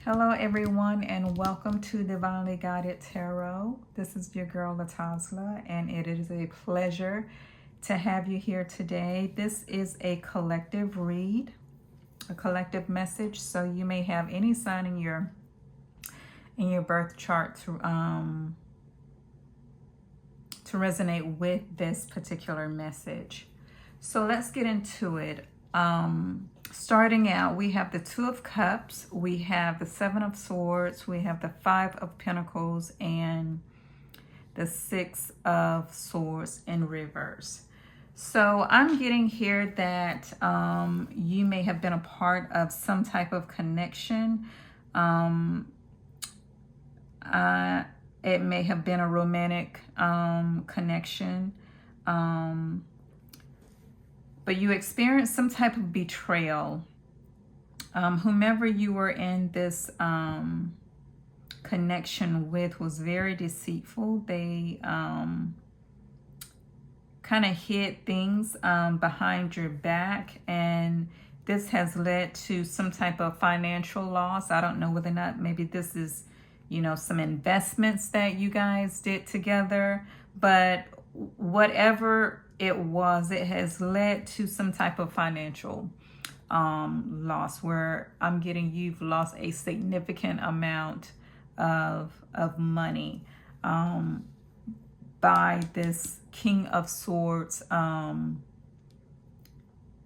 Hello, everyone, and welcome to Divinely Guided Tarot. This is your girl, Latazla, and it is a pleasure to have you here today. This is a collective read, a collective message, so you may have any sign in your birth chart to resonate with this particular message. So let's get into it. Starting out, we have the Two of Cups, we have the Seven of Swords, we have the Five of Pentacles, and the Six of Swords in reverse. So I'm getting here that you may have been a part of some type of connection. It may have been a romantic connection. But you experienced some type of betrayal. Whomever you were in this connection with was very deceitful. They kind of hid things behind your back, and this has led to some type of financial loss. I don't know whether or not maybe this is, some investments that you guys did together, but whatever it was, it has led to some type of financial loss, where I'm getting you've lost a significant amount of money by this King of Swords in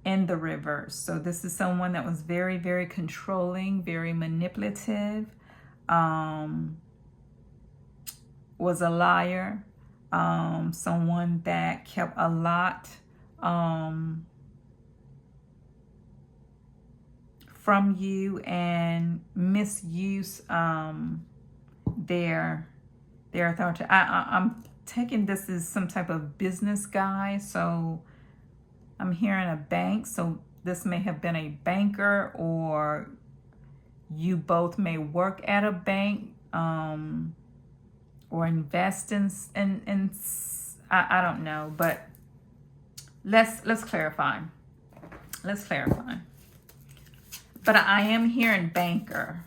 the reverse. So this is someone that was very, very controlling, very manipulative, was a liar, someone that kept a lot from you and misuse their authority. I'm taking this as some type of business guy, so I'm hearing a bank, so this may have been a banker, or you both may work at a bank, or invest in I don't know, but let's clarify. Let's clarify. But I am hearing banker.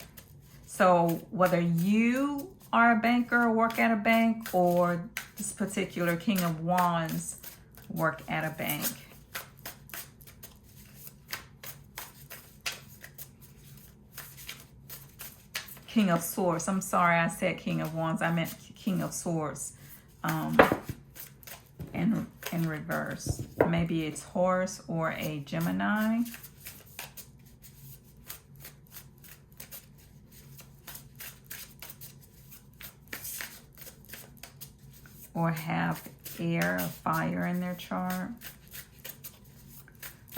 So whether you are a banker or work at a bank, or this particular King of Wands work at a bank. King of Swords. I'm sorry I said King of Wands. I meant King of Swords in reverse. Maybe it's Taurus or a Gemini. Or have air or fire in their chart.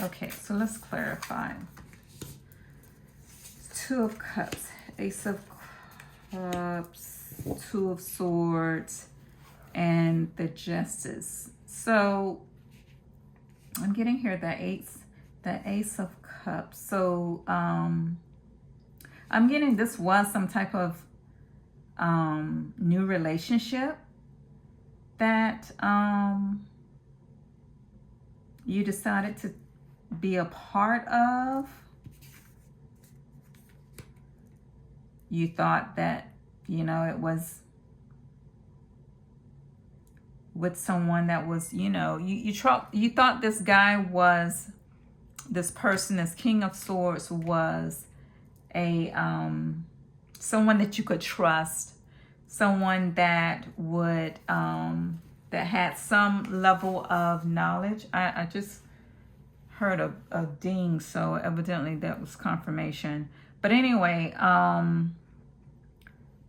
Okay, so let's clarify. Two of Cups, Ace of Cups, Two of Swords, and the Justice. So I'm getting here the Ace of Cups. So I'm getting this was some type of new relationship that you decided to be a part of. You thought that, it was with someone that was, you thought this guy was, this person, this King of Swords, was a someone that you could trust, someone that would that had some level of knowledge. I just heard a ding, so evidently that was confirmation. But anyway,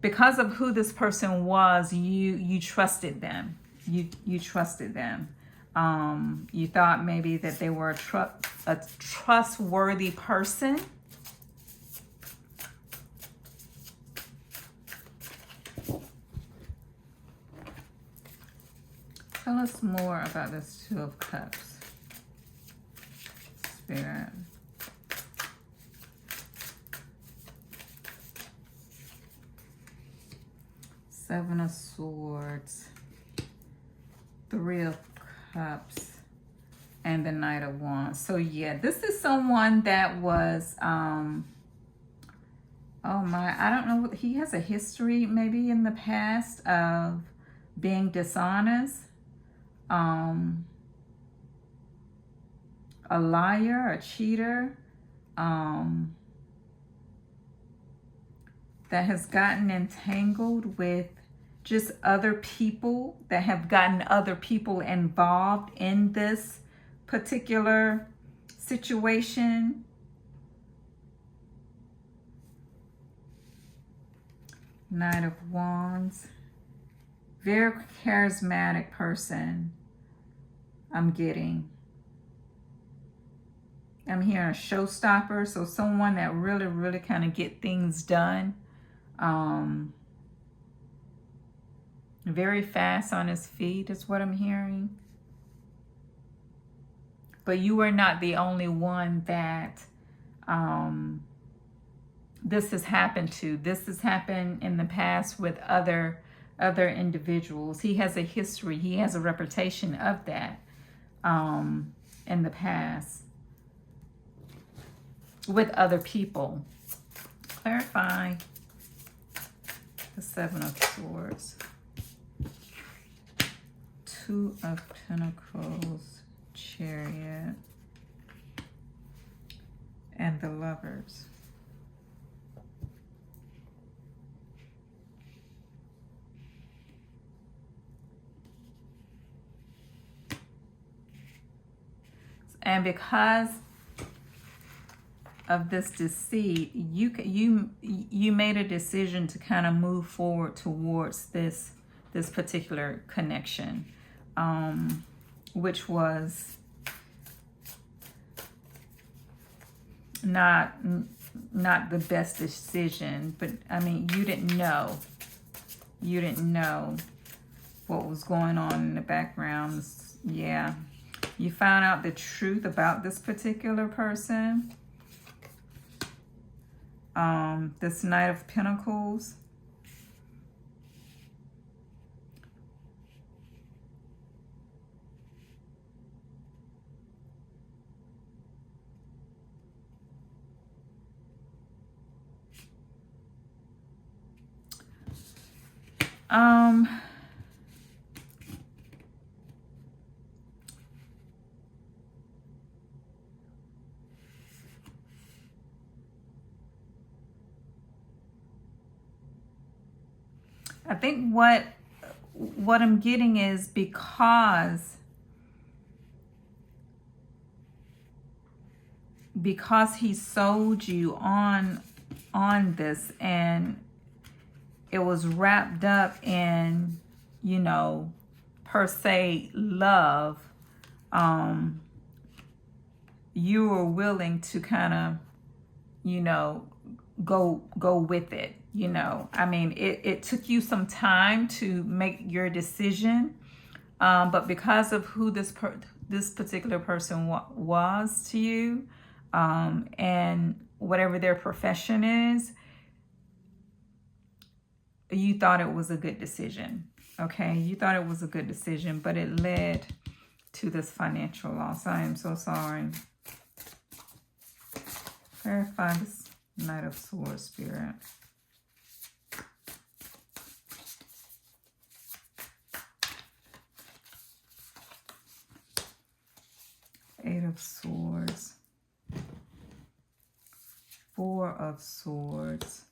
because of who this person was, you trusted them. You trusted them. You thought maybe that they were a trustworthy person. Tell us more about this Two of Cups, Spirit. Seven of Swords, Three of Cups, and the Knight of Wands. So yeah, this is someone that was Oh my, I don't know. He has a history maybe in the past of being dishonest, um, a liar, a cheater, um, that has gotten entangled with just other people, that have gotten other people involved in this particular situation. Knight of Wands. Very charismatic person, I'm getting. I'm hearing a showstopper, so someone that really kind of get things done. Very fast on his feet is what I'm hearing. But you are not the only one that this has happened to. This has happened in the past with other individuals. He has a history. He has a reputation of that in the past with other people. Clarify the Seven of Swords. Two of Pentacles, Chariot, and the Lovers. And because of this deceit, you made a decision to kind of move forward towards this particular connection, which was not the best decision. But I mean, you didn't know what was going on in the background. Yeah, you found out the truth about this particular person. This Knight of Pentacles. I think what I'm getting is because he sold you on this, and it was wrapped up in, you know, per se love, you were willing to kind of, you know, go with it. You know, I mean, it took you some time to make your decision, but because of who this particular person was to you, and whatever their profession is, you thought it was a good decision. Okay, you thought it was a good decision, but it led to this financial loss. I am so sorry. Clarify this Knight of Swords, Spirit. Eight of Swords. Four of Swords.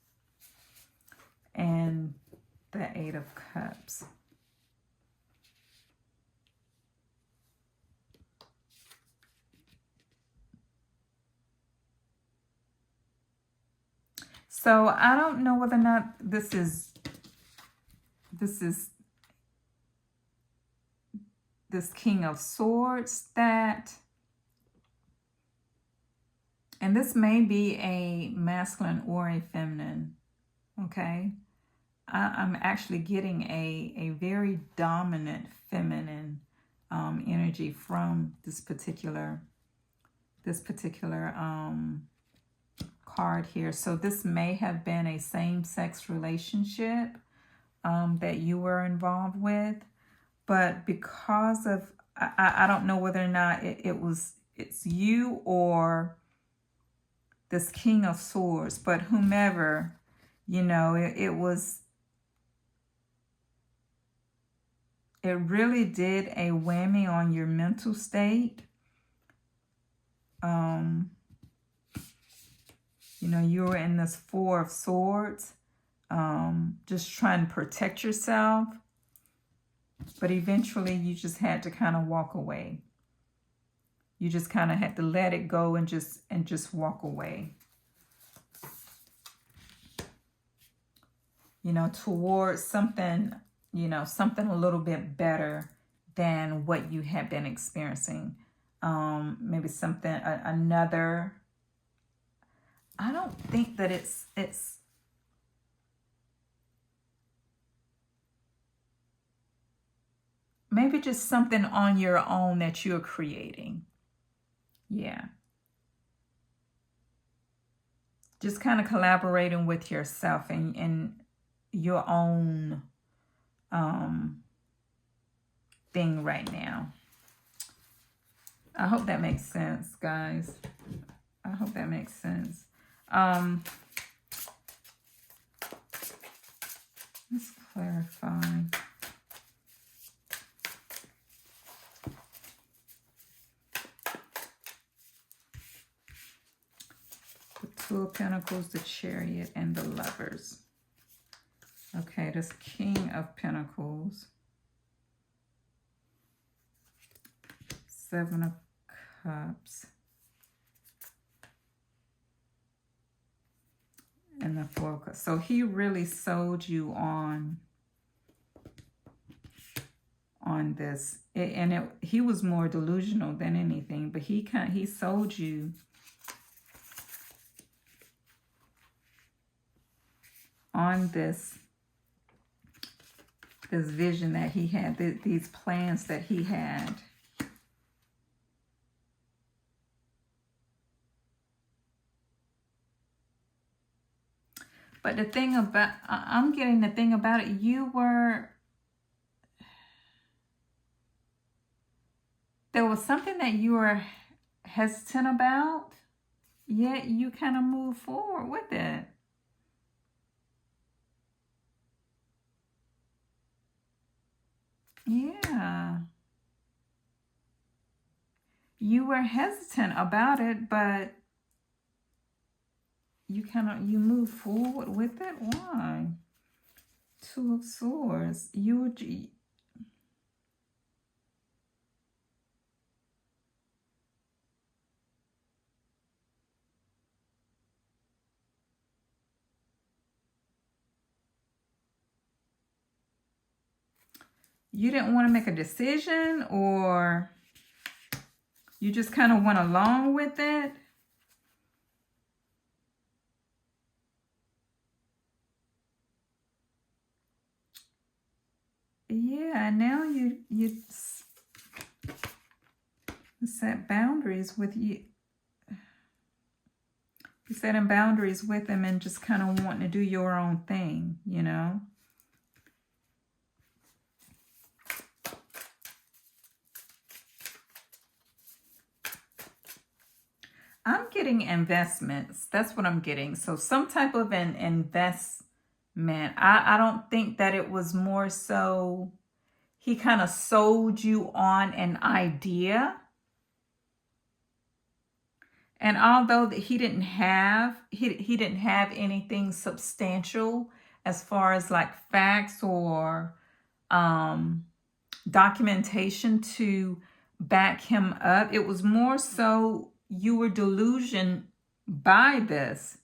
And the Eight of Cups. So I don't know whether or not this is this King of Swords that, and this may be a masculine or a feminine, okay? I'm actually getting a very dominant feminine energy from this particular card here. So this may have been a same-sex relationship that you were involved with, but because of, I don't know whether or not it's you or this King of Swords, but whomever You know, it really did a whammy on your mental state. You know, you were in this Four of Swords, just trying to protect yourself. But eventually you just had to kind of walk away. You just kind of had to let it go and just walk away. You know, towards something, you know, something a little bit better than what you had been experiencing. Maybe something, another, I don't think that it's maybe just something on your own that you're creating. Yeah. Just kind of collaborating with yourself and your own thing right now. I hope that makes sense, guys. I hope that makes sense. Let's clarify. The Two of Pentacles, the Chariot, and the Lovers. Okay, this King of Pentacles. Seven of Cups. And the Four of Cups. So he really sold you on this. He was more delusional than anything, but he sold you on this vision that he had, these plans that he had. But the thing about, I'm getting the thing about it, there was something that you were hesitant about, yet you kind of move forward with it. Yeah. You were hesitant about it, but you move forward with it. Why? Two of Swords. You didn't want to make a decision, or you just kind of went along with it. Yeah, now you set boundaries with you. You're setting boundaries with them and just kind of wanting to do your own thing, you know. I'm getting investments. That's what I'm getting. So some type of an investment. I don't think that it was more so he kind of sold you on an idea. And although that he didn't have anything substantial as far as like facts or documentation to back him up, it was more so you were delusioned by this.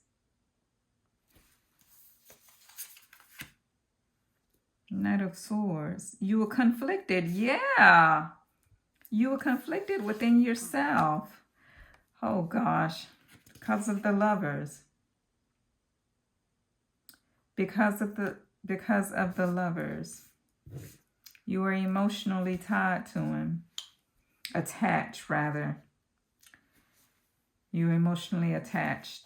Knight of Swords. You were conflicted. Yeah. You were conflicted within yourself. Oh gosh. Because of the Lovers. Because of the Lovers. You were emotionally tied to him. Attached, rather. You were emotionally attached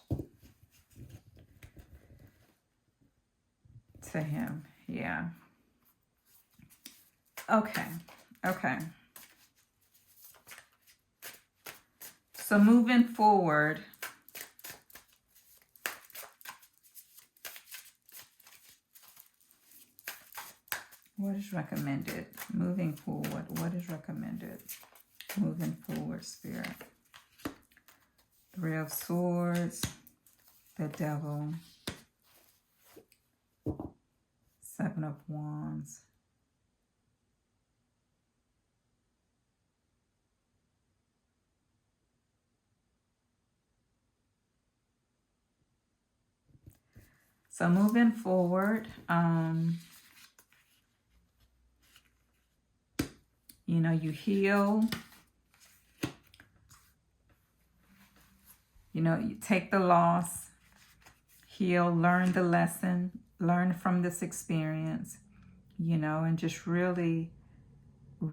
to him. Yeah. Okay. Okay. So moving forward, What is recommended? Moving forward. What is recommended? Moving forward, Spirit. Three of Swords. The Devil. Seven of Wands. So moving forward, you know, you heal. You know, you take the loss, heal, learn the lesson, learn from this experience, you know, and just really